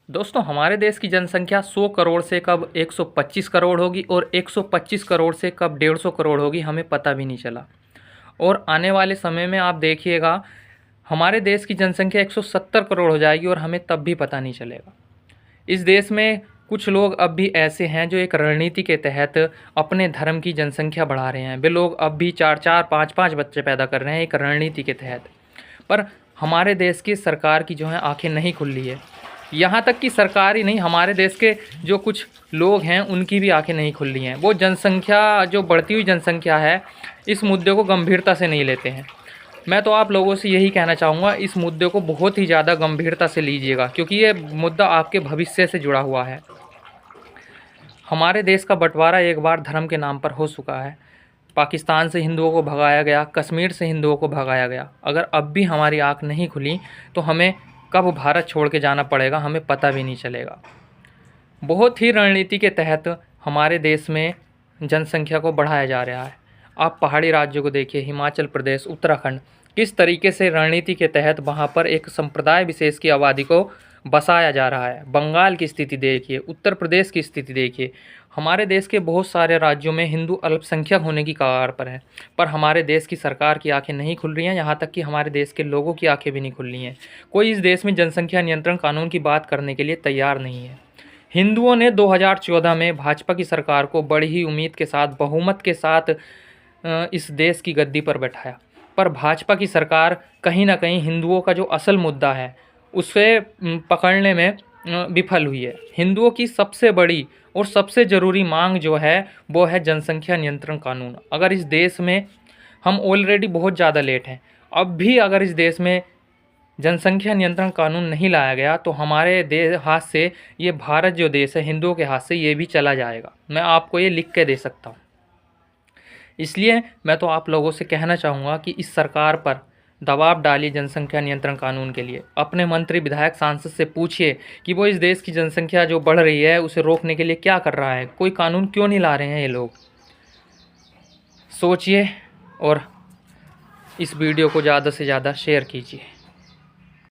दोस्तों, हमारे देश की जनसंख्या 100 करोड़ से कब 125 करोड़ होगी और 125 करोड़ से कब 150 करोड़ होगी, हमें पता भी नहीं चला। और आने वाले समय में आप देखिएगा, हमारे देश की जनसंख्या 170 करोड़ हो जाएगी और हमें तब भी पता नहीं चलेगा। इस देश में कुछ लोग अब भी ऐसे हैं जो एक रणनीति के तहत अपने धर्म की जनसंख्या बढ़ा रहे हैं। वे लोग अब भी 4-4, 5-5 बच्चे पैदा कर रहे हैं एक रणनीति के तहत। पर हमारे देश की सरकार की जो है आंखें नहीं खुल रही है। यहाँ तक कि सरकार ही नहीं, हमारे देश के जो कुछ लोग हैं उनकी भी आंखें नहीं खुल रही हैं। वो जनसंख्या, जो बढ़ती हुई जनसंख्या है, इस मुद्दे को गंभीरता से नहीं लेते हैं। मैं तो आप लोगों से यही कहना चाहूँगा, इस मुद्दे को बहुत ही ज़्यादा गंभीरता से लीजिएगा, क्योंकि ये मुद्दा आपके भविष्य से जुड़ा हुआ है। हमारे देश का बंटवारा एक बार धर्म के नाम पर हो चुका है। पाकिस्तान से हिंदुओं को भगाया गया, कश्मीर से हिंदुओं को भगाया गया। अगर अब भी हमारी आँख नहीं खुली तो हमें कब भारत छोड़ के जाना पड़ेगा, हमें पता भी नहीं चलेगा। बहुत ही रणनीति के तहत हमारे देश में जनसंख्या को बढ़ाया जा रहा है। आप पहाड़ी राज्यों को देखिए, हिमाचल प्रदेश, उत्तराखंड, किस तरीके से रणनीति के तहत वहाँ पर एक संप्रदाय विशेष की आबादी को बसाया जा रहा है। बंगाल की स्थिति देखिए, उत्तर प्रदेश की स्थिति देखिए। हमारे देश के बहुत सारे राज्यों में हिंदू अल्पसंख्यक होने की कगार पर हैं, पर हमारे देश की सरकार की आंखें नहीं खुल रही हैं। यहाँ तक कि हमारे देश के लोगों की आंखें भी नहीं खुल रही हैं। कोई इस देश में जनसंख्या नियंत्रण कानून की बात करने के लिए तैयार नहीं है। हिंदुओं ने 2014 में भाजपा की सरकार को बड़ी ही उम्मीद के साथ, बहुमत के साथ इस देश की गद्दी पर बैठाया, पर भाजपा की सरकार कहीं ना कहीं हिंदुओं का जो असल मुद्दा है उसे पकड़ने में विफल हुई है। हिंदुओं की सबसे बड़ी और सबसे ज़रूरी मांग जो है वो है जनसंख्या नियंत्रण कानून। अगर इस देश में, हम ऑलरेडी बहुत ज़्यादा लेट हैं, अब भी अगर इस देश में जनसंख्या नियंत्रण कानून नहीं लाया गया तो हमारे देश हाथ से, ये भारत जो देश है हिंदुओं के हाथ से, ये भी चला जाएगा। मैं आपको ये लिख के दे सकता हूँ। इसलिए मैं तो आप लोगों से कहना चाहूँगा कि इस सरकार पर दबाव डालिए जनसंख्या नियंत्रण कानून के लिए। अपने मंत्री, विधायक, सांसद से पूछिए कि वो इस देश की जनसंख्या जो बढ़ रही है उसे रोकने के लिए क्या कर रहा है। कोई कानून क्यों नहीं ला रहे हैं ये लोग। सोचिए और इस वीडियो को ज़्यादा से ज़्यादा शेयर कीजिए।